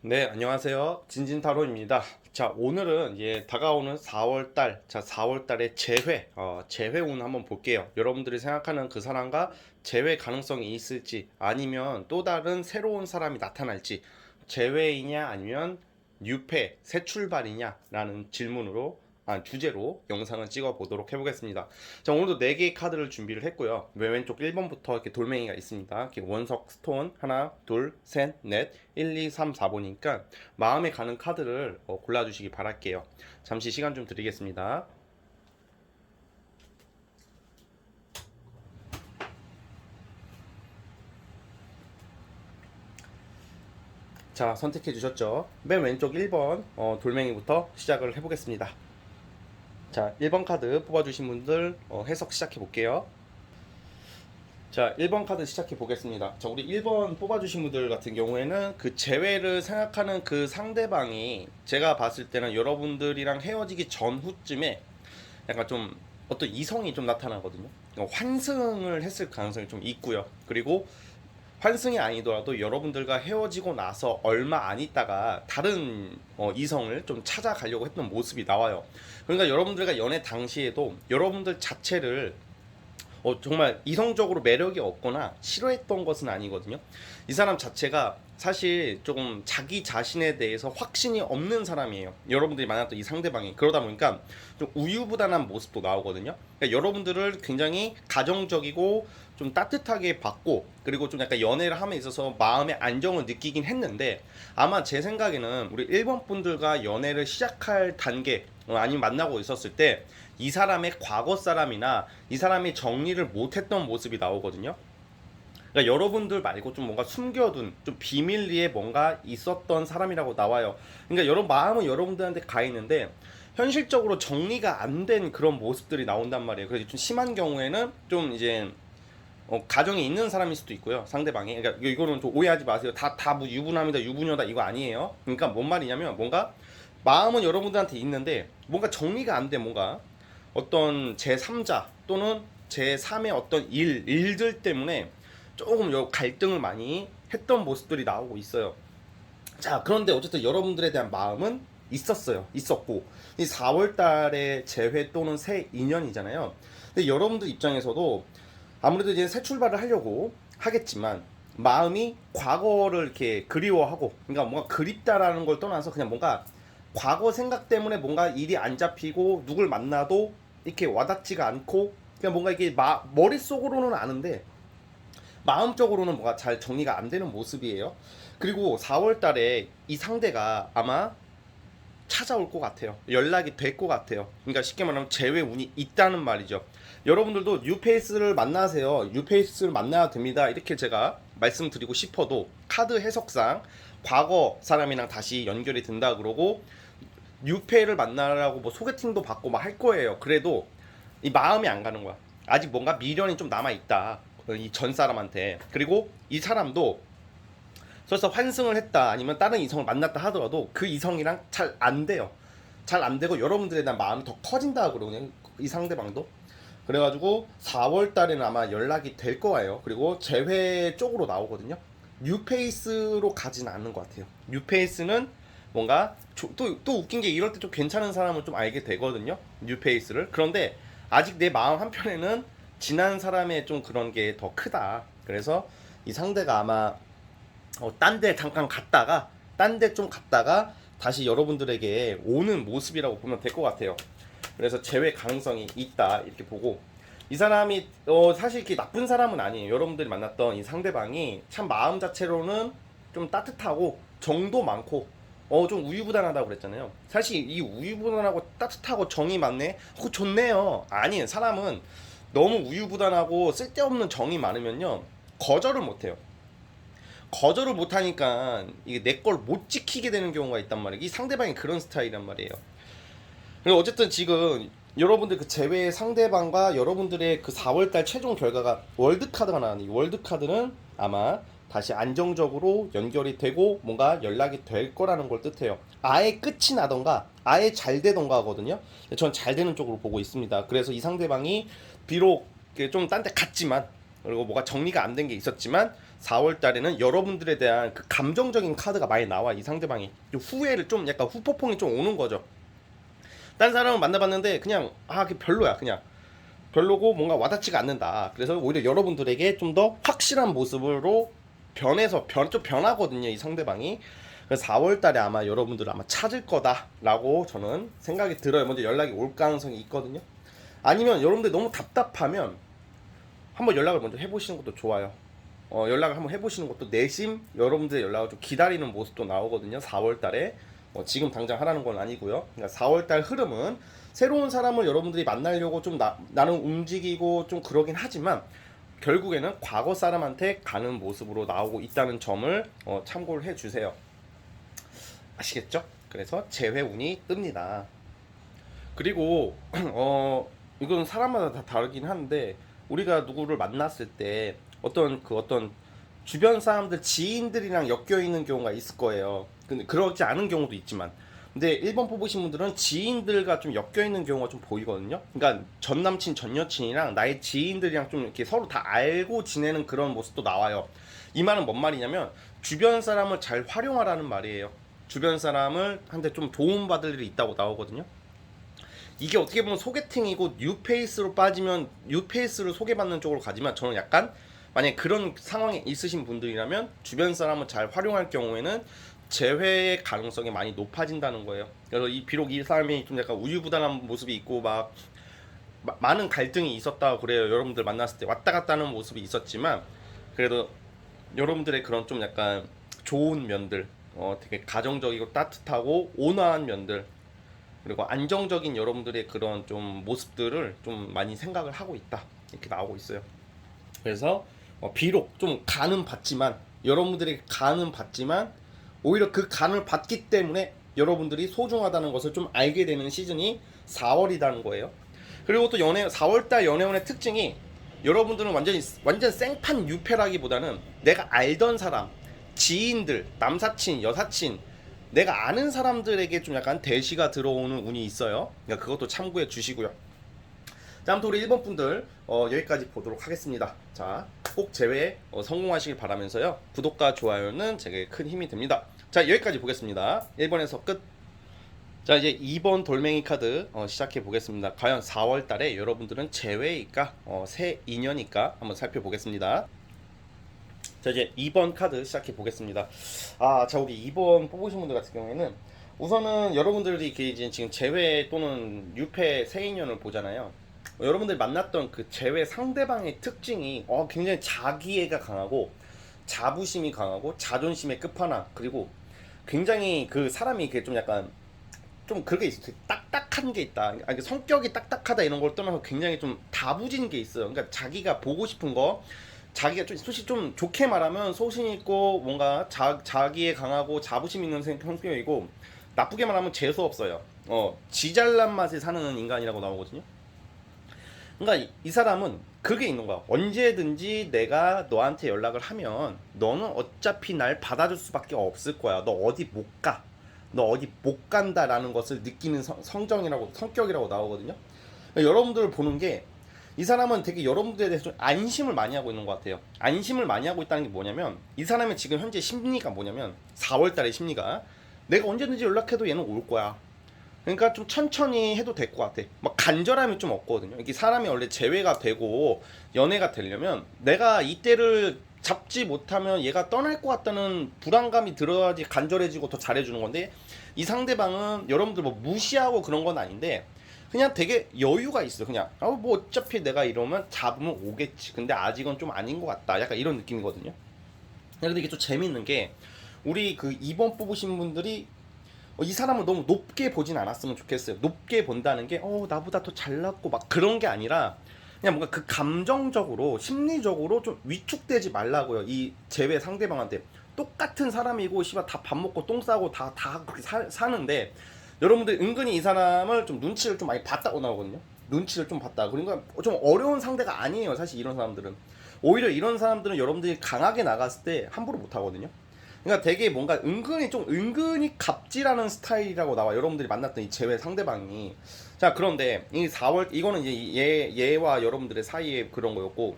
네, 안녕하세요. 진진타로입니다. 자, 오늘은 다가오는 4월달, 4월달의 재회 운 한번 볼게요. 여러분들이 생각하는 그 사람과 재회 가능성이 있을지, 아니면 또 다른 새로운 사람이 나타날지, 재회이냐, 아니면 뉴패, 새 출발이냐라는 주제로 영상을 찍어 보도록 해보겠습니다. 자, 오늘도 4개의 카드를 준비를 했고요. 왼쪽 1번부터 이렇게 돌멩이가 있습니다. 이렇게 원석 스톤 하나, 둘, 셋, 넷, 1, 2, 3, 4번이니까 마음에 가는 카드를 골라주시기 바랄게요. 잠시 시간 좀 드리겠습니다. 자, 선택해 주셨죠? 맨 왼쪽 1번 돌멩이부터 시작을 해보겠습니다. 자, 1번 카드 뽑아주신 분들 해석 시작해 볼게요. 자, 1번 카드 시작해 보겠습니다. 자, 우리 1번 뽑아주신 분들 같은 경우에는 그 재회를 생각하는 그 상대방이 제가 봤을 때는 여러분들이랑 헤어지기 전후쯤에 약간 좀 어떤 이성이 좀 나타나거든요. 환승을 했을 가능성이 좀 있고요. 그리고 환승이 아니더라도 여러분들과 헤어지고 나서 얼마 안 있다가 다른 이성을 좀 찾아가려고 했던 모습이 나와요. 그러니까 여러분들과 연애 당시에도 여러분들 자체를 정말 이성적으로 매력이 없거나 싫어했던 것은 아니거든요. 이 사람 자체가 사실 조금 자기 자신에 대해서 확신이 없는 사람이에요. 여러분들이 만났던 이 상대방이. 그러다 보니까 좀 우유부단한 모습도 나오거든요. 그러니까 여러분들을 굉장히 가정적이고 좀 따뜻하게 받고, 그리고 좀 약간 연애를 함에 있어서 마음의 안정을 느끼긴 했는데, 아마 제 생각에는 우리 1번 분들과 연애를 시작할 단계, 아니면 만나고 있었을 때 이 사람의 과거 사람이나 이 사람이 정리를 못했던 모습이 나오거든요. 그러니까 여러분들 말고 좀 뭔가 숨겨둔 좀 비밀리에 뭔가 있었던 사람이라고 나와요. 그러니까 여러분 마음은 여러분들한테 가 있는데 현실적으로 정리가 안 된 그런 모습들이 나온단 말이에요. 그래서 좀 심한 경우에는 좀 이제 가정이 있는 사람일 수도 있고요, 상대방이. 그러니까 이거는 좀 오해하지 마세요. 다 뭐 유부남이다 유부녀다 이거 아니에요. 그러니까 뭔 말이냐면, 뭔가 마음은 여러분들한테 있는데 뭔가 정리가 안 돼. 뭔가 어떤 제3자 또는 제3의 어떤 일들 때문에 조금 갈등을 많이 했던 모습들이 나오고 있어요. 자, 그런데 어쨌든 여러분들에 대한 마음은 있었고, 이 4월 달에 재회 또는 새 인연이잖아요. 근데 여러분들 입장에서도 아무래도 이제 새 출발을 하려고 하겠지만 마음이 과거를 이렇게 그리워하고, 그러니까 뭔가 그립다라는 걸 떠나서 그냥 뭔가 과거 생각 때문에 뭔가 일이 안 잡히고 누굴 만나도 이렇게 와닿지가 않고, 그냥 뭔가 이게 머릿속으로는 아는데 마음적으로는 뭔가 잘 정리가 안 되는 모습이에요. 그리고 4월 달에 이 상대가 아마 찾아올 것 같아요. 연락이 될 것 같아요. 그러니까 쉽게 말하면 재회 운이 있다는 말이죠. 여러분들도 뉴페이스를 만나세요. 뉴페이스를 만나야 됩니다. 이렇게 제가 말씀드리고 싶어도 카드 해석상 과거 사람이랑 다시 연결이 된다 그러고 뉴페이를 만나라고 뭐 소개팅도 받고 막 할 거예요. 그래도 이 마음이 안 가는 거야. 아직 뭔가 미련이 좀 남아 있다. 이 전 사람한테. 그리고 이 사람도 설사 환승을 했다 아니면 다른 이성을 만났다 하더라도 그 이성이랑 잘 안 돼요. 잘 안 되고 여러분들에 대한 마음이 더 커진다 그러거든요, 이 상대방도. 그래가지고 4월 달에는 아마 연락이 될 거예요. 그리고 재회 쪽으로 나오거든요. 뉴페이스로 가진 않는 것 같아요. 뉴페이스는 뭔가 또 웃긴 게, 이럴 때 좀 괜찮은 사람을 좀 알게 되거든요, 뉴페이스를. 그런데 아직 내 마음 한편에는 지난 사람의 좀 그런 게 더 크다. 그래서 이 상대가 아마 딴 데 잠깐 갔다가 딴 데 좀 갔다가 다시 여러분들에게 오는 모습이라고 보면 될 것 같아요. 그래서 재회 가능성이 있다 이렇게 보고, 이 사람이 사실 이렇게 나쁜 사람은 아니에요. 여러분들이 만났던 이 상대방이 참 마음 자체로는 좀 따뜻하고 정도 많고 좀 우유부단하다고 그랬잖아요. 사실 이 우유부단하고 따뜻하고 정이 많네, 좋네요. 아니, 사람은 너무 우유부단하고 쓸데없는 정이 많으면요 거절을 못해요. 거절을 못하니까 이게 내 걸 못 지키게 되는 경우가 있단 말이에요. 이 상대방이 그런 스타일이란 말이에요. 그리고 어쨌든 지금 여러분들 그 제외의 상대방과 여러분들의 그 4월달 최종 결과가 월드카드가 나왔는데, 이 월드카드는 아마 다시 안정적으로 연결이 되고 뭔가 연락이 될 거라는 걸 뜻해요. 아예 끝이 나던가 아예 잘 되던가 하거든요. 전 잘 되는 쪽으로 보고 있습니다. 그래서 이 상대방이 비록 좀 딴 데 갔지만, 그리고 뭐가 정리가 안 된 게 있었지만 4월 달에는 여러분들에 대한 그 감정적인 카드가 많이 나와. 이 상대방이 후회를 좀 약간 후폭풍이 좀 오는 거죠. 딴 사람을 만나봤는데 그냥 그게 별로야. 그냥 별로고 뭔가 와닿지가 않는다. 그래서 오히려 여러분들에게 좀 더 확실한 모습으로 좀 변하거든요, 이 상대방이. 그래서 4월 달에 아마 여러분들을 아마 찾을 거다라고 저는 생각이 들어요. 먼저 연락이 올 가능성이 있거든요. 아니면 여러분들 너무 답답하면 한번 연락을 먼저 해보시는 것도 좋아요. 연락을 한번 해보시는 것도 내심 여러분들의 연락을 좀 기다리는 모습도 나오거든요. 4월 달에 지금 당장 하라는 건 아니고요. 그러니까 4월 달 흐름은 새로운 사람을 여러분들이 만나려고 좀 나름 움직이고 좀 그러긴 하지만 결국에는 과거 사람한테 가는 모습으로 나오고 있다는 점을 참고를 해주세요. 아시겠죠? 그래서 재회운이 뜹니다. 그리고 이건 사람마다 다 다르긴 한데 우리가 누구를 만났을 때 어떤 주변 사람들 지인들이랑 엮여 있는 경우가 있을 거예요. 근데 그렇지 않은 경우도 있지만 근데 1번 뽑으신 분들은 지인들과 좀 엮여 있는 경우가 좀 보이거든요. 그러니까 전 남친 전 여친이랑 나의 지인들이랑 좀 이렇게 서로 다 알고 지내는 그런 모습도 나와요. 이 말은 뭔 말이냐면 주변 사람을 잘 활용하라는 말이에요. 주변 사람을 한테 좀 도움받을 일이 있다고 나오거든요. 이게 어떻게 보면 소개팅이고 뉴페이스로 빠지면 뉴페이스를 소개받는 쪽으로 가지만 저는 약간 만약에 그런 상황에 있으신 분들이라면 주변 사람을 잘 활용할 경우에는 재회의 가능성이 많이 높아진다는 거예요. 그래서 비록 이 사람이 좀 약간 우유부단한 모습이 있고 막 많은 갈등이 있었다고 그래요. 여러분들 만났을 때 왔다 갔다 하는 모습이 있었지만 그래도 여러분들의 그런 좀 약간 좋은 면들 되게 가정적이고 따뜻하고 온화한 면들 그리고 안정적인 여러분들의 그런 좀 모습들을 좀 많이 생각을 하고 있다 이렇게 나오고 있어요. 그래서 비록 좀 간은 받지만 여러분들이 간은 받지만 오히려 그 간을 받기 때문에 여러분들이 소중하다는 것을 좀 알게 되는 시즌이 4월이라는 거예요. 그리고 또 4월달 연애운의 특징이 여러분들은 완전 생판 유패라기보다는 내가 알던 사람, 지인들, 남사친, 여사친 내가 아는 사람들에게 좀 약간 대시가 들어오는 운이 있어요. 그러니까 그것도 참고해 주시고요. 자, 아무튼 우리 1번 분들 여기까지 보도록 하겠습니다. 자, 꼭 재회 성공하시길 바라면서요. 구독과 좋아요는 제게 큰 힘이 됩니다. 자, 여기까지 보겠습니다. 1번에서 끝. 자, 이제 2번 돌멩이 카드 시작해 보겠습니다. 과연 4월 달에 여러분들은 재회일까? 새 인연일까? 한번 살펴보겠습니다. 자, 이제 2번 카드 시작해 보겠습니다. 자, 우리 2번 뽑으신 분들 같은 경우에는 우선은 여러분들이 이제 지금 재회 또는 유패 새 인연을 보잖아요. 여러분들이 만났던 그 재회 상대방의 특징이 굉장히 자기애가 강하고 자부심이 강하고 자존심의 끝판왕 그리고 굉장히 그 사람이 좀 약간 좀 그게 있어. 딱딱한 게 있다. 성격이 딱딱하다 이런 걸 떠나서 굉장히 좀 다부진 게 있어요. 그러니까 자기가 보고 싶은 거 자기가 좀 솔직히 좀 좋게 말하면 소신 있고 뭔가 자기애 강하고 자부심 있는 성격이고 나쁘게 말하면 재수 없어요. 지 잘난 맛에 사는 인간이라고 나오거든요. 그러니까 이 사람은 그게 있는 거야. 언제든지 내가 너한테 연락을 하면 너는 어차피 날 받아줄 수밖에 없을 거야. 너 어디 못 가. 너 어디 못 간다라는 것을 느끼는 성격이라고 나오거든요. 그러니까 여러분들을 보는 게 이 사람은 되게 여러분들에 대해서 좀 안심을 많이 하고 있는 것 같아요. 안심을 많이 하고 있다는 게 뭐냐면 이 사람의 지금 현재 심리가 뭐냐면 4월달의 심리가 내가 언제든지 연락해도 얘는 올 거야. 그러니까 좀 천천히 해도 될 것 같아. 막 간절함이 좀 없거든요. 이게 사람이 원래 재회가 되고 연애가 되려면 내가 이때를 잡지 못하면 얘가 떠날 것 같다는 불안감이 들어야지 간절해지고 더 잘해주는 건데 이 상대방은 여러분들 뭐 무시하고 그런 건 아닌데 그냥 되게 여유가 있어. 그냥 뭐 어차피 내가 이러면 잡으면 오겠지. 근데 아직은 좀 아닌 것 같다. 약간 이런 느낌이거든요. 근데 이게 좀 재밌는 게 우리 그 2번 뽑으신 분들이 이 사람을 너무 높게 보진 않았으면 좋겠어요. 높게 본다는 게 나보다 더 잘났고 막 그런 게 아니라 그냥 뭔가 그 감정적으로 심리적으로 좀 위축되지 말라고요. 이 재회 상대방한테 똑같은 사람이고 씨발 다 밥 먹고 똥 싸고 다 그렇게 사는데 여러분들 은근히 이 사람을 좀 눈치를 좀 많이 봤다고 나오거든요. 눈치를 좀 봤다. 그러니까 좀 어려운 상대가 아니에요. 사실 이런 사람들은 오히려 이런 사람들은 여러분들이 강하게 나갔을 때 함부로 못 하거든요. 그러니까 되게 뭔가 은근히 갑질하는 스타일이라고 나와. 여러분들이 만났던 이 재회 상대방이. 자, 그런데 이 4월 이거는 이제 얘와 여러분들의 사이에 그런 거였고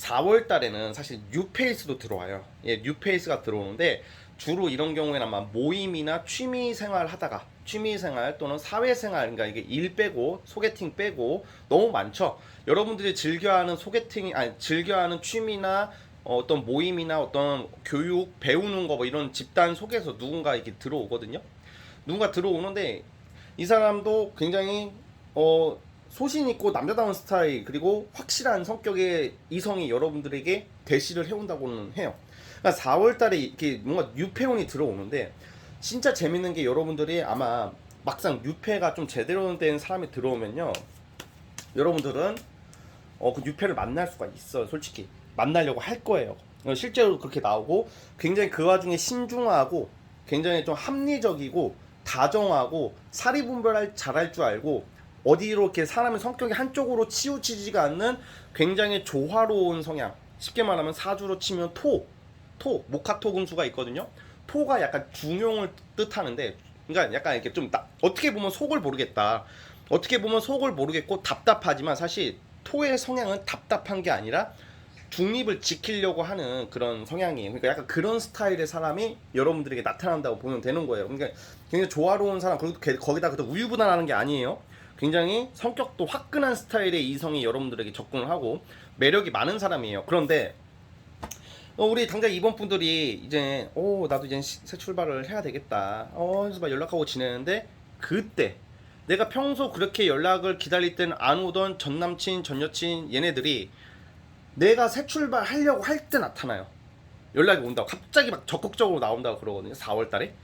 4월 달에는 사실 뉴페이스도 들어와요. 예, 뉴페이스가 들어오는데 주로 이런 경우에는 아마 모임이나 취미 생활 하다가 취미 생활 또는 사회 생활, 그러니까 이게 일 빼고 소개팅 빼고 너무 많죠. 여러분들이 즐겨하는 소개팅, 아니 즐겨하는 취미나 어떤 모임이나 어떤 교육 배우는 거 뭐 이런 집단 속에서 누군가 이렇게 들어오거든요. 누군가 들어오는데 이 사람도 굉장히 소신 있고 남자다운 스타일 그리고 확실한 성격의 이성이 여러분들에게 대시를 해온다고는 해요. 그러니까 4월 달에 이렇게 뭔가 뉴페온이 들어오는데 진짜 재밌는 게 여러분들이 아마 막상 뉴페가 좀 제대로 된 사람이 들어오면요. 여러분들은 그 뉴페를 만날 수가 있어요. 솔직히. 만나려고 할 거예요. 실제로 그렇게 나오고 굉장히 그 와중에 신중하고 굉장히 좀 합리적이고 다정하고 사리분별 잘할 줄 알고 어디로 이렇게 사람의 성격이 한쪽으로 치우치지가 않는 굉장히 조화로운 성향. 쉽게 말하면 사주로 치면 모카토 금수가 있거든요. 토가 약간 중용을 뜻하는데, 그러니까 약간 이렇게 좀 어떻게 보면 속을 모르겠다. 어떻게 보면 속을 모르겠고 답답하지만 사실 토의 성향은 답답한 게 아니라 중립을 지키려고 하는 그런 성향이에요. 그러니까 약간 그런 스타일의 사람이 여러분들에게 나타난다고 보면 되는 거예요. 그러니까 굉장히 조화로운 사람, 그리고 거기다 우유부단하는 게 아니에요. 굉장히 성격도 화끈한 스타일의 이성이 여러분들에게 접근을 하고 매력이 많은 사람이에요. 그런데 우리 당장 이번 분들이 이제 나도 이제 새 출발을 해야 되겠다. 그래서 막 연락하고 지내는데 그때 내가 평소 그렇게 연락을 기다릴 때는 안 오던 전 남친, 전 여친 얘네들이 내가 새 출발 하려고 할 때 나타나요. 연락이 온다고 갑자기 막 적극적으로 나온다고 그러거든요. 4월 달에.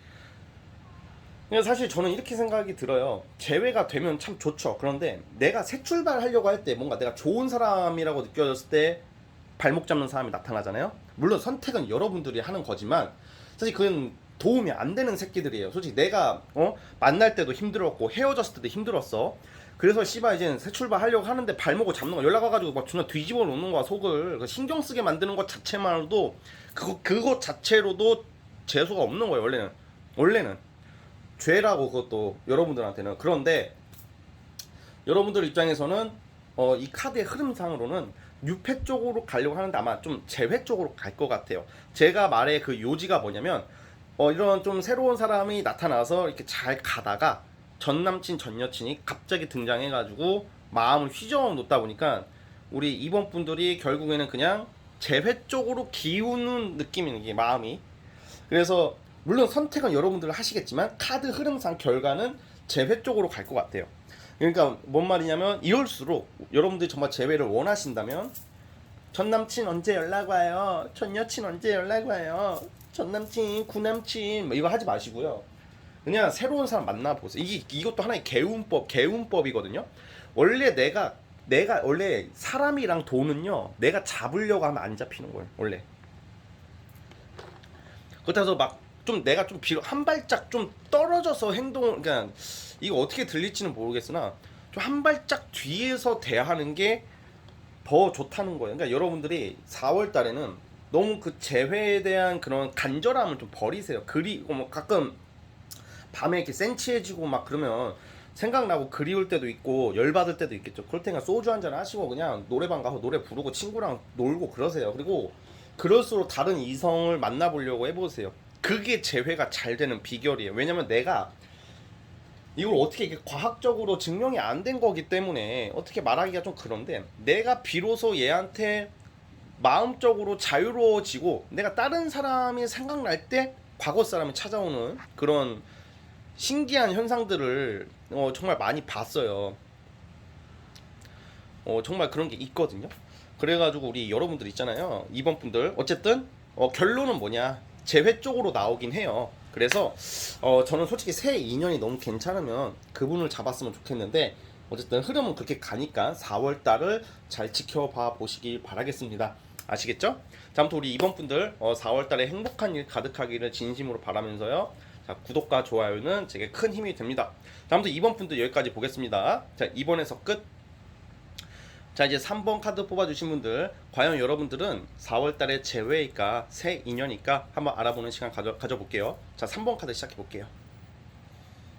사실 저는 이렇게 생각이 들어요. 재회가 되면 참 좋죠. 그런데 내가 새 출발 하려고 할 때 뭔가 내가 좋은 사람이라고 느껴졌을 때 발목 잡는 사람이 나타나잖아요. 물론 선택은 여러분들이 하는 거지만 사실 그건 도움이 안 되는 새끼들이에요. 솔직히 내가 만날 때도 힘들었고 헤어졌을 때도 힘들었어. 그래서 씨발 이제 새 출발 하려고 하는데 발목을 잡는 거, 연락 와가지고 막 존나 뒤집어 놓는 거야. 속을 신경 쓰게 만드는 것 자체만으로도 그것 자체로도 재수가 없는 거예요. 원래는 죄라고, 그것도 여러분들한테는. 그런데 여러분들 입장에서는 이 카드의 흐름상으로는 뉴페 쪽으로 가려고 하는데 아마 좀 재회 쪽으로 갈 것 같아요. 제가 말의 그 요지가 뭐냐면 이런 좀 새로운 사람이 나타나서 이렇게 잘 가다가 전 남친 전 여친이 갑자기 등장해가지고 마음을 휘저어 놓다 보니까 우리 이번 분들이 결국에는 그냥 재회 쪽으로 기우는 느낌인 게 마음이. 그래서 물론 선택은 여러분들 하시겠지만 카드 흐름상 결과는 재회 쪽으로 갈 것 같아요. 그러니까 뭔 말이냐면 이럴수록 여러분들이 정말 재회를 원하신다면 전 남친 언제 연락 와요? 전 여친 언제 연락 와요? 전 남친, 구남친 뭐 이거 하지 마시고요. 그냥 새로운 사람 만나보세요. 이것도 하나의 개운법이거든요. 원래 내가 원래 사람이랑 돈은요, 내가 잡으려고 하면 안 잡히는 거예요. 원래. 그렇다고 해서 막 좀 내가 좀 한 발짝 좀 떨어져서 행동을, 그러니까 이거 어떻게 들릴지는 모르겠으나 좀 한 발짝 뒤에서 대하는 게 더 좋다는 거예요. 그러니까 여러분들이 4월 달에는 너무 그 재회에 대한 그런 간절함을 좀 버리세요. 그리고 뭐 가끔 밤에 이렇게 센치해지고 막 그러면 생각나고 그리울 때도 있고 열받을 때도 있겠죠. 그럴 때는 소주 한잔 하시고 그냥 노래방 가서 노래 부르고 친구랑 놀고 그러세요. 그리고 그럴수록 다른 이성을 만나보려고 해보세요. 그게 재회가 잘 되는 비결이에요. 왜냐면 내가 이걸 어떻게 이게 과학적으로 증명이 안 된 거기 때문에 어떻게 말하기가 좀 그런데, 내가 비로소 얘한테 마음적으로 자유로워지고 내가 다른 사람이 생각날 때 과거 사람이 찾아오는 그런 신기한 현상들을 정말 많이 봤어요. 정말 그런 게 있거든요. 그래가지고 우리 여러분들 있잖아요. 이번 분들 어쨌든 결론은 뭐냐, 재회 쪽으로 나오긴 해요. 그래서 저는 솔직히 새 인연이 너무 괜찮으면 그분을 잡았으면 좋겠는데 어쨌든 흐름은 그렇게 가니까 4월달을 잘 지켜봐 보시길 바라겠습니다. 아시겠죠? 자, 아무튼 우리 이번 분들 4월달에 행복한 일 가득하기를 진심으로 바라면서요. 자, 구독과 좋아요는 제게 큰 힘이 됩니다. 자, 아무튼 이번 분들 여기까지 보겠습니다. 자, 이번에서 끝. 자, 이제 3번 카드 뽑아주신 분들, 과연 여러분들은 4월달에 재회일까 새 인연일까 한번 알아보는 시간 가져볼게요. 자, 3번 카드 시작해볼게요.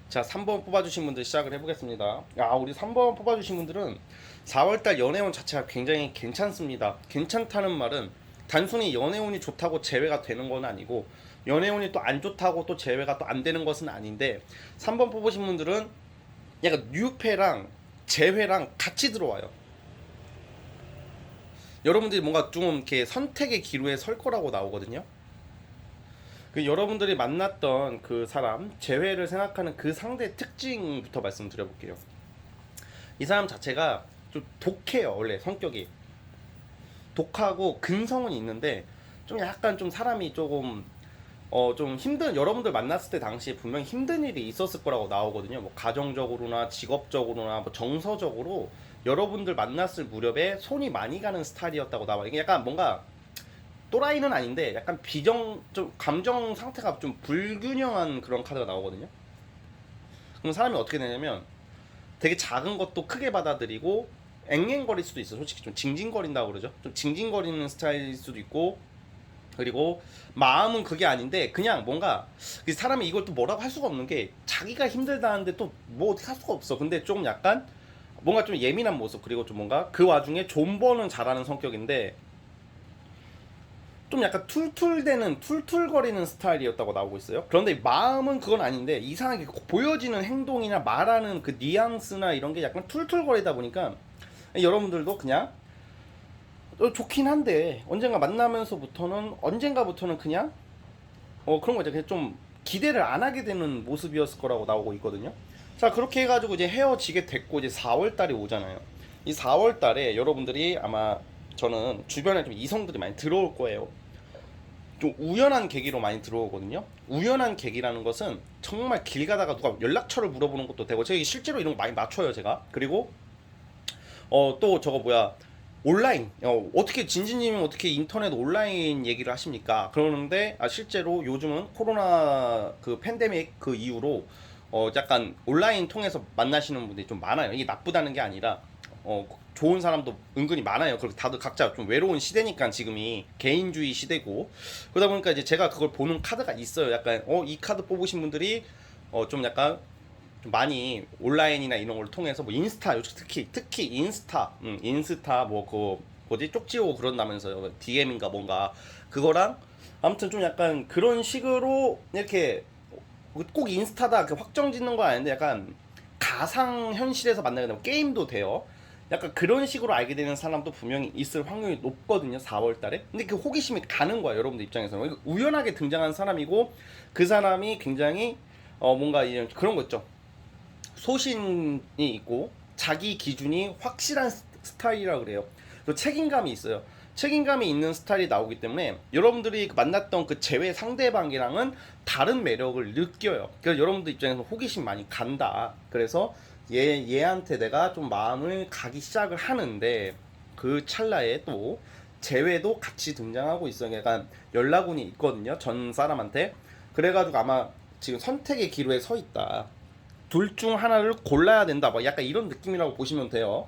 자, 3번 뽑아주신 분들 시작을 해보겠습니다. 우리 3번 뽑아주신 분들은 4월달 연애운 자체가 굉장히 괜찮습니다. 괜찮다는 말은 단순히 연애운이 좋다고 제외가 되는 건 아니고, 연애운이 또 안 좋다고 또 제외가 또 안 되는 것은 아닌데, 3번 뽑으신 분들은 약간 뉴패랑 재회랑 같이 들어와요. 여러분들이 뭔가 좀 이렇게 선택의 기로에 설 거라고 나오거든요. 그 여러분들이 만났던 그 사람, 재회를 생각하는 그 상대의 특징부터 말씀드려볼게요. 이 사람 자체가 좀 독해요. 원래 성격이 독하고 근성은 있는데, 좀 약간 좀 사람이 조금 좀 힘든, 여러분들 만났을 때 당시에 분명히 힘든 일이 있었을 거라고 나오거든요. 뭐 가정적으로나 직업적으로나 뭐 정서적으로 여러분들 만났을 무렵에 손이 많이 가는 스타일이었다고 나와요. 이게 약간 뭔가 또라이는 아닌데 약간 좀 감정 상태가 좀 불균형한 그런 카드가 나오거든요. 그럼 사람이 어떻게 되냐면 되게 작은 것도 크게 받아들이고 앵앵거릴 수도 있어. 솔직히 좀 징징거린다고 그러죠. 좀 징징거리는 스타일일 수도 있고, 그리고 마음은 그게 아닌데 그냥 뭔가 그 사람이 이걸 또 뭐라고 할 수가 없는 게, 자기가 힘들다는데 또 뭐 어떻게 할 수가 없어. 근데 조금 약간 뭔가 좀 예민한 모습, 그리고 좀 뭔가 그 와중에 존버는 잘하는 성격인데 좀 약간 툴툴거리는 스타일이었다고 나오고 있어요. 그런데 마음은 그건 아닌데 이상하게 보여지는 행동이나 말하는 그 뉘앙스나 이런 게 약간 툴툴거리다 보니까 여러분들도 그냥 좋긴 한데 언젠가부터는 그냥 그런 거죠. 그냥 좀 기대를 안 하게 되는 모습이었을 거라고 나오고 있거든요. 자, 그렇게 해가지고 이제 헤어지게 됐고, 이제 4월 달이 오잖아요. 이 4월 달에 여러분들이 아마, 저는 주변에 좀 이성들이 많이 들어올 거예요. 좀 우연한 계기로 많이 들어오거든요. 우연한 계기라는 것은 정말 길 가다가 누가 연락처를 물어보는 것도 되고, 제가 실제로 이런 거 많이 맞춰요, 제가. 그리고 또 저거 뭐야, 온라인, 어떻게 진진님이 어떻게 인터넷 온라인 얘기를 하십니까? 그러는데 실제로 요즘은 코로나 그 팬데믹 그 이후로 약간 온라인 통해서 만나시는 분들이 좀 많아요. 이게 나쁘다는 게 아니라 좋은 사람도 은근히 많아요. 그리고 다들 각자 좀 외로운 시대니까, 지금이 개인주의 시대고, 그러다 보니까 이제 제가 그걸 보는 카드가 있어요. 약간 이 카드 뽑으신 분들이 좀 약간 좀 많이 온라인이나 이런 걸 통해서 뭐 인스타, 요즘 특히 인스타 뭐 그 뭐지, 쪽지오 그런다면서요. DM인가 뭔가 그거랑, 아무튼 좀 약간 그런 식으로 이렇게 꼭 인스타다 그 확정 짓는 건 아닌데, 약간 가상 현실에서 만나게 되면 게임도 돼요. 약간 그런 식으로 알게 되는 사람도 분명히 있을 확률이 높거든요, 4월 달에. 근데 그 호기심이 가는 거야, 여러분들 입장에서는. 우연하게 등장한 사람이고, 그 사람이 굉장히 뭔가 이런 그런 거 있죠. 소신이 있고 자기 기준이 확실한 스타일이라 그래요. 또 책임감이 있어요. 책임감이 있는 스타일이 나오기 때문에 여러분들이 만났던 그 제외 상대방이랑은 다른 매력을 느껴요. 그래서 여러분들 입장에서 호기심 많이 간다. 그래서 얘한테 내가 좀 마음을 가기 시작을 하는데, 그 찰나에 또 재회도 같이 등장하고 있어요. 약간 연락운이 있거든요, 전 사람한테. 그래가지고 아마 지금 선택의 기로에 서 있다. 둘 중 하나를 골라야 된다. 뭐 약간 이런 느낌이라고 보시면 돼요.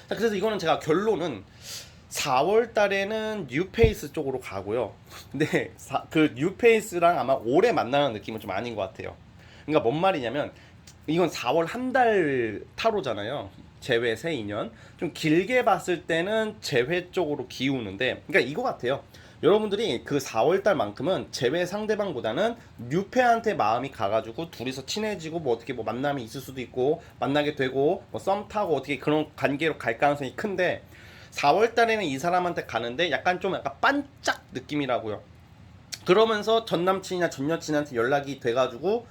자, 그래서 이거는 제가 결론은 4월 달에는 뉴페이스 쪽으로 가고요. 근데 그 뉴페이스랑 아마 올해 만나는 느낌은 좀 아닌 것 같아요. 그러니까 뭔 말이냐면, 이건 4월 한 달 타로잖아요. 재회 새 인연. 좀 길게 봤을 때는 재회 쪽으로 기우는데, 그러니까 이거 같아요. 여러분들이 그 4월 달만큼은 재회 상대방보다는 뉴페한테 마음이 가가지고 둘이서 친해지고 뭐 어떻게 뭐 만남이 있을 수도 있고, 만나게 되고 뭐 썸 타고 어떻게 그런 관계로 갈 가능성이 큰데, 4월 달에는 이 사람한테 가는데 약간 좀 약간 반짝 느낌이라고요. 그러면서 전 남친이나 전 여친한테 연락이 돼가지고,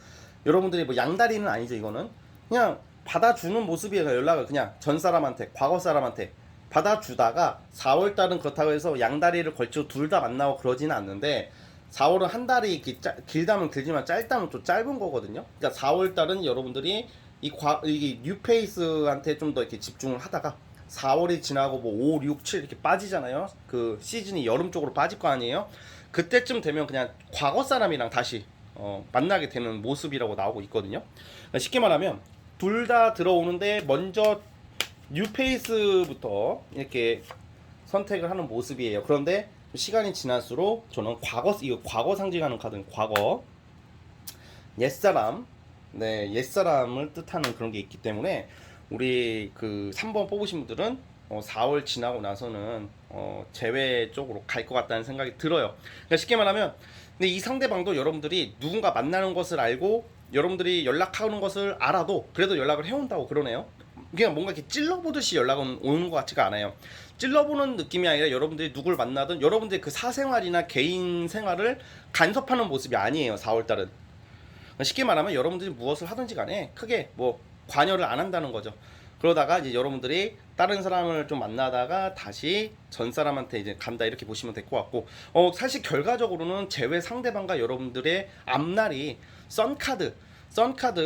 여러분들이 뭐 양다리는 아니죠, 이거는. 그냥 받아주는 모습이에요. 연락을 그냥 전 사람한테, 과거 사람한테 받아주다가, 4월 달은 그렇다고 해서 양다리를 걸치고 둘 다 만나고 그러지는 않는데, 4월은 한 달이 길다면 길지만 짧다면 또 짧은 거거든요. 그러니까 4월 달은 여러분들이 이 뉴페이스한테 좀 더 이렇게 집중을 하다가, 4월이 지나고 뭐 5, 6, 7 이렇게 빠지잖아요. 그 시즌이 여름 쪽으로 빠질 거 아니에요. 그때쯤 되면 그냥 과거 사람이랑 다시 만나게 되는 모습이라고 나오고 있거든요. 그러니까 쉽게 말하면 둘 다 들어오는데 먼저 뉴페이스부터 이렇게 선택을 하는 모습이에요. 그런데 시간이 지날수록 저는 이거 과거 상징하는 카드는 과거, 옛사람, 네, 옛사람을 뜻하는 그런 게 있기 때문에 우리 그 3번 뽑으신 분들은 4월 지나고 나서는 재회 쪽으로 갈 것 같다는 생각이 들어요. 그러니까 쉽게 말하면 근데 이 상대방도 여러분들이 누군가 만나는 것을 알고 여러분들이 연락하는 것을 알아도 그래도 연락을 해온다고 그러네요. 그냥 뭔가 이렇게 찔러보듯이 연락은 오는 것 같지가 않아요. 찔러보는 느낌이 아니라 여러분들이 누굴 만나든 여러분들의 그 사생활이나 개인 생활을 간섭하는 모습이 아니에요. 4월달은 쉽게 말하면 여러분들이 무엇을 하든지 간에 크게 뭐 관여를 안 한다는 거죠. 그러다가 이제 여러분들이 다른 사람을 좀 만나다가 다시 전 사람한테 이제 간다 이렇게 보시면 될 것 같고 사실 결과적으로는 제외 상대방과 여러분들의 앞날이 썬카드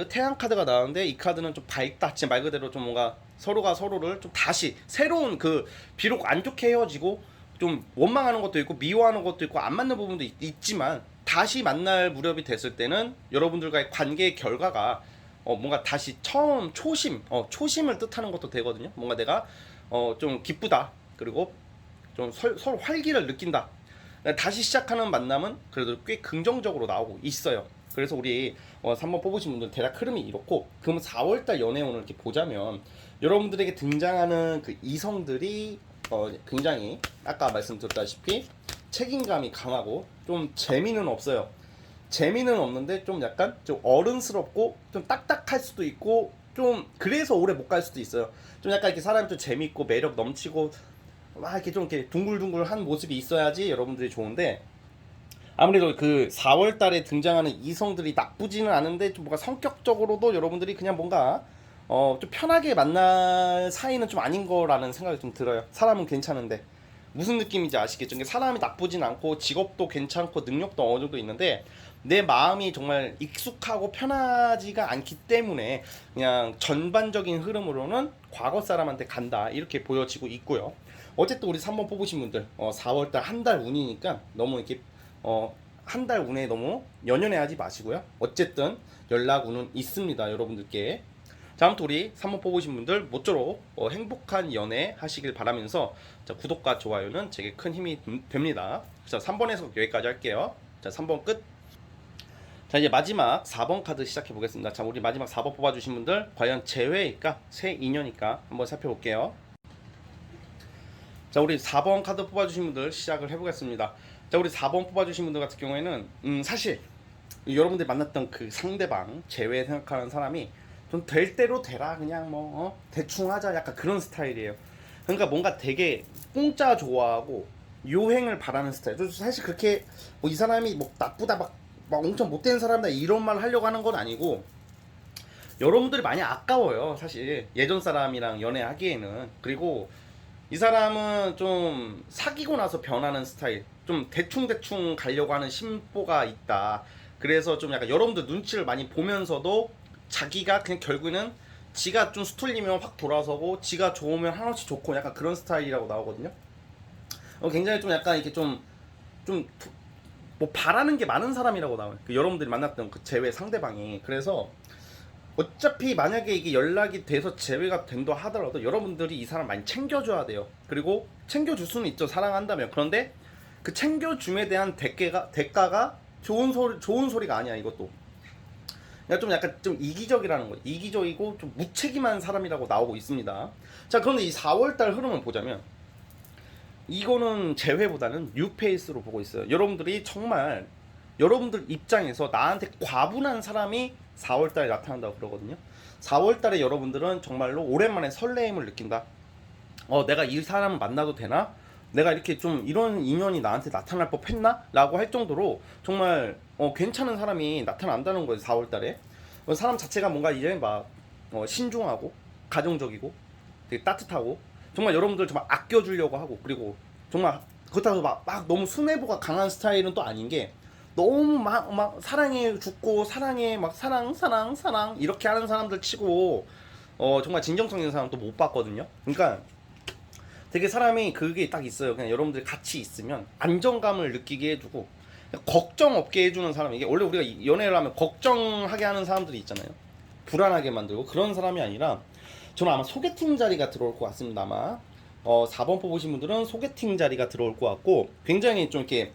태양 카드가 나왔는데 이 카드는 좀 밝다. 진짜 말 그대로 좀 뭔가 서로가 서로를 좀 다시 새로운 그 비록 안 좋게 헤어지고 좀 원망하는 것도 있고 미워하는 것도 있고 안 맞는 부분도 있지만 다시 만날 무렵이 됐을 때는 여러분들과의 관계의 결과가 뭔가 다시 처음 초심을 뜻하는 것도 되거든요. 뭔가 내가 좀 기쁘다. 그리고 좀 서로 활기를 느낀다. 다시 시작하는 만남은 그래도 꽤 긍정적으로 나오고 있어요. 그래서 우리 3번 뽑으신 분들 대략 흐름이 이렇고 그러면 4월달 연애운을 이렇게 보자면 여러분들에게 등장하는 그 이성들이 굉장히 아까 말씀드렸다시피 책임감이 강하고 좀 재미는 없어요. 재미는 없는데 좀 약간 좀 어른스럽고 좀 딱딱할 수도 있고 좀 그래서 오래 못 갈 수도 있어요. 좀 약간 이렇게 사람이 좀 재밌고 매력 넘치고 막 이렇게 좀 이렇게 둥글둥글한 모습이 있어야지 여러분들이 좋은데 아무래도 그 4월 달에 등장하는 이성들이 나쁘지는 않은데 좀 뭔가 성격적으로도 여러분들이 그냥 뭔가 좀 편하게 만날 사이는 좀 아닌 거라는 생각이 좀 들어요. 사람은 괜찮은데 무슨 느낌인지 아시겠죠? 그러니까 사람이 나쁘진 않고 직업도 괜찮고 능력도 어느 정도 있는데 내 마음이 정말 익숙하고 편하지가 않기 때문에 그냥 전반적인 흐름으로는 과거 사람한테 간다 이렇게 보여지고 있고요. 어쨌든 우리 3번 뽑으신 분들 4월달 한 달 운이니까 너무 이렇게 한 달 운에 너무 연연해하지 마시고요. 어쨌든 연락 운은 있습니다, 여러분들께. 자, 아무튼 우리 3번 뽑으신 분들 모쪼록 행복한 연애 하시길 바라면서 자, 구독과 좋아요는 제게 큰 힘이 됩니다. 자, 3번에서 여기까지 할게요. 자, 3번 끝. 자, 이제 마지막 4번 카드 시작해 보겠습니다. 자, 우리 마지막 4번 뽑아주신 분들 과연 재회일까 새 인연일까 한번 살펴볼게요. 자, 우리 4번 카드 뽑아주신 분들 시작을 해보겠습니다. 자, 우리 4번 뽑아주신 분들 같은 경우에는 사실 여러분들이 만났던 그 상대방 재회 생각하는 사람이 좀 될 대로 되라 그냥 뭐 대충 하자 약간 그런 스타일이에요. 그러니까 뭔가 되게 공짜 좋아하고 요행을 바라는 스타일. 사실 그렇게 뭐 이 사람이 뭐 나쁘다 막 엄청 못된 사람이다 이런 말 하려고 하는 건 아니고 여러분들이 많이 아까워요. 사실 예전 사람이랑 연애하기에는. 그리고 이 사람은 좀 사귀고 나서 변하는 스타일. 좀 대충대충 가려고 하는 심보가 있다. 그래서 좀 약간 여러분들 눈치를 많이 보면서도 자기가 그냥 결국에는 지가 좀 수틀리면 확 돌아서고 지가 좋으면 한없이 좋고 약간 그런 스타일이라고 나오거든요. 굉장히 좀 약간 이렇게 좀 뭐 바라는 게 많은 사람이라고 나와요. 그 여러분들이 만났던 그 제외 상대방이. 그래서 어차피 만약에 이게 연락이 돼서 제외가 된다 하더라도 여러분들이 이 사람 많이 챙겨줘야 돼요. 그리고 챙겨줄 수는 있죠. 사랑한다면. 그런데 그 챙겨줌에 대한 대가가 좋은 소리가 아니야. 이것도. 그러니까 좀 약간 좀 이기적이라는 거예요. 이기적이고 좀 무책임한 사람이라고 나오고 있습니다. 자, 그런데 이 4월달 흐름을 보자면 이거는 재회보다는 뉴페이스로 보고 있어요. 여러분들이 정말 여러분들 입장에서 나한테 과분한 사람이 4월달에 나타난다고 그러거든요. 4월달에 여러분들은 정말로 오랜만에 설레임을 느낀다. 내가 이 사람을 만나도 되나? 내가 이렇게 좀 이런 인연이 나한테 나타날 법했나? 라고 할 정도로 정말 괜찮은 사람이 나타난다는 거예요. 4월달에 사람 자체가 뭔가 이제 막 신중하고 가정적이고 되게 따뜻하고 정말 여러분들 정말 아껴주려고 하고 그리고 정말 그렇다고 막 너무 순애보가 강한 스타일은 또 아닌 게 너무 막 사랑해 죽고 사랑해 막 사랑 이렇게 하는 사람들 치고 정말 진정성 있는 사람 또 못 봤거든요. 그러니까 되게 사람이 그게 딱 있어요. 그냥 여러분들 같이 있으면 안정감을 느끼게 해주고 걱정 없게 해주는 사람. 이게 원래 우리가 연애를 하면 걱정하게 하는 사람들이 있잖아요. 불안하게 만들고 그런 사람이 아니라 저는 아마 소개팅 자리가 들어올 것 같습니다. 아마 4번 뽑으신 분들은 소개팅 자리가 들어올 것 같고 굉장히 좀 이렇게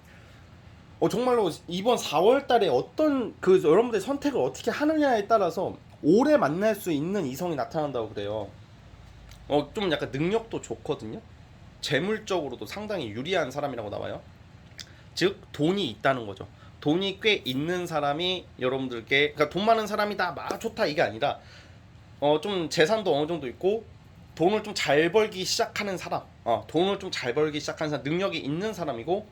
정말로 이번 4월 달에 어떤 그 여러분들의 선택을 어떻게 하느냐에 따라서 오래 만날 수 있는 이성이 나타난다고 그래요. 좀 약간 능력도 좋거든요. 재물적으로도 상당히 유리한 사람이라고 나와요. 즉 돈이 있다는 거죠. 돈이 꽤 있는 사람이 여러분들께, 그러니까 돈 많은 사람이다 막 좋다 이게 아니라 좀 재산도 어느 정도 있고 돈을 좀 잘 벌기 시작하는 사람, 돈을 좀 잘 벌기 시작하는 사람, 능력이 있는 사람이고,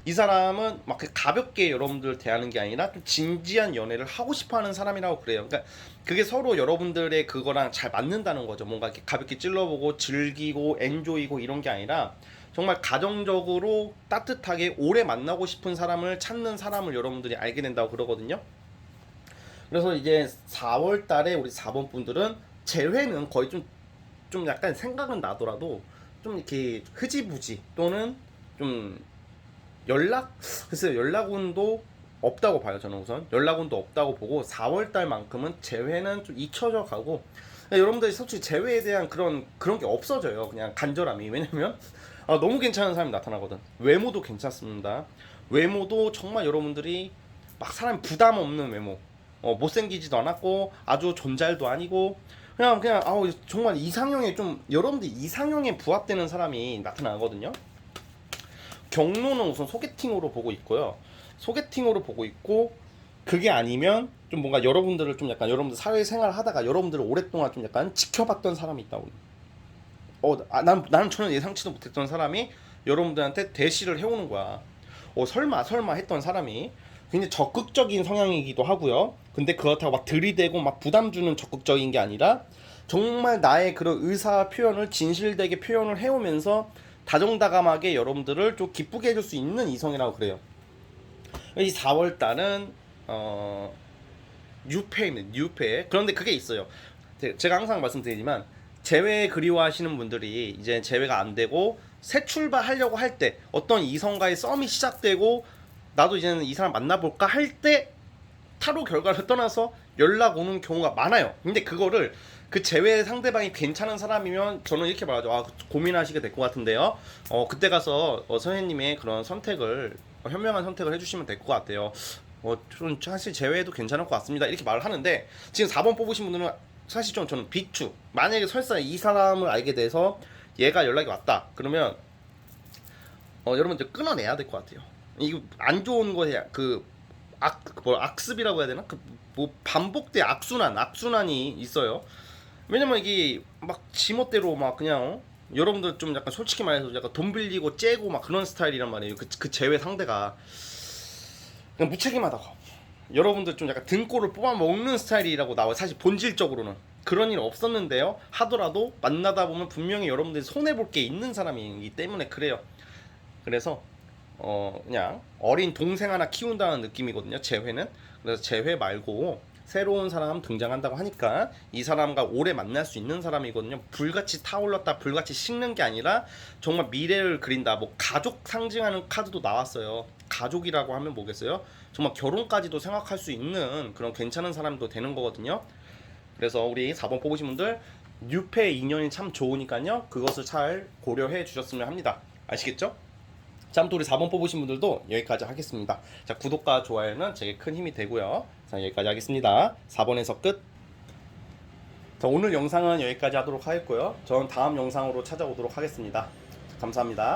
이 사람은 막 가볍게 여러분들 대하는 게 아니라 좀 진지한 연애를 하고 싶어하는 사람이라고 그래요. 그러니까 그게 서로 여러분들의 그거랑 잘 맞는다는 거죠. 뭔가 이렇게 가볍게 찔러보고 즐기고 엔조이고 이런 게 아니라 정말 가정적으로 따뜻하게 오래 만나고 싶은 사람을 찾는 사람을 여러분들이 알게 된다고 그러거든요. 그래서 이제 4월 달에 우리 4번 분들은 재회는 거의 좀 약간 생각은 나더라도 좀 이렇게 흐지부지 또는 좀 글쎄요, 연락운도 없다고 봐요. 저는 우선 연락운도 없다고 보고 4월 달만큼은 재회는 좀 잊혀져 가고, 여러분들이 솔직히 재회에 대한 그런 게 없어져요. 그냥 간절함이. 왜냐면 너무 괜찮은 사람이 나타나거든. 외모도 괜찮습니다. 외모도 정말 여러분들이 막 사람 부담 없는 외모. 못생기지도 않았고 아주 존잘도 아니고 그냥 정말 이상형에 좀 여러분들 이상형에 부합되는 사람이 나타나거든요. 경로는 우선 소개팅으로 보고 있고요. 소개팅으로 보고 있고, 그게 아니면 좀 뭔가 여러분들을 좀 약간 여러분들 사회생활 하다가 여러분들을 오랫동안 좀 약간 지켜봤던 사람이 있다고. 나는 전혀 예상치도 못했던 사람이 여러분들한테 대시를 해오는 거야. 설마 했던 사람이 굉장히 적극적인 성향이기도 하고요. 근데 그렇다고 막 들이대고 막 부담 주는 적극적인 게 아니라 정말 나의 그런 의사 표현을 진실되게 표현을 해오면서 다정다감하게 여러분들을 좀 기쁘게 해줄 수 있는 이성이라고 그래요. 이 4월 달은 뉴페. 그런데 그게 있어요. 제가 항상 말씀드리지만 재회 그리워하시는 분들이 이제 재회가 안 되고 새 출발하려고 할 때, 어떤 이성과의 썸이 시작되고 나도 이제는 이 사람 만나볼까 할 때 타로 결과를 떠나서 연락 오는 경우가 많아요. 근데 그거를 그 제외 상대방이 괜찮은 사람이면 저는 이렇게 말하죠. 고민하시게 될 것 같은데요. 그때 가서 선생님의 그런 선택을 현명한 선택을 해주시면 될 것 같아요. 좀 사실 제외도 괜찮을 것 같습니다. 이렇게 말을 하는데 지금 4번 뽑으신 분들은 사실 좀 저는 비추. 만약에 설사 이 사람을 알게 돼서 얘가 연락이 왔다. 그러면 여러분들 끊어내야 될 것 같아요. 이거 안 좋은 거에 악습이라고 해야 되나? 반복된 악순환이 있어요. 왜냐면 이게 막 지멋대로 막 그냥 여러분들 좀 약간 솔직히 말해서 약간 돈 빌리고 째고 막 그런 스타일이란 말이에요. 그 제외 상대가 그냥 무책임하다고. 여러분들 좀 약간 등골을 뽑아 먹는 스타일이라고 나와요. 사실 본질적으로는 그런 일 없었는데요. 하더라도 만나다 보면 분명히 여러분들이 손해 볼 게 있는 사람이기 때문에 그래요. 그래서 그냥 어린 동생 하나 키운다는 느낌이거든요. 재회는. 그래서 재회 말고 새로운 사람 등장한다고 하니까 이 사람과 오래 만날 수 있는 사람이거든요. 불같이 타올랐다 불같이 식는 게 아니라 정말 미래를 그린다. 뭐 가족 상징하는 카드도 나왔어요. 가족이라고 하면 뭐겠어요? 정말 결혼까지도 생각할 수 있는 그런 괜찮은 사람도 되는 거거든요. 그래서 우리 4번 뽑으신 분들 뉴페 인연이 참 좋으니까요. 그것을 잘 고려해 주셨으면 합니다. 아시겠죠? 자, 아무튼 우리 4번 뽑으신 분들도 여기까지 하겠습니다. 자, 구독과 좋아요는 제게 큰 힘이 되고요. 자, 여기까지 하겠습니다. 4번에서 끝. 자, 오늘 영상은 여기까지 하도록 하겠고요. 저는 다음 영상으로 찾아오도록 하겠습니다. 감사합니다.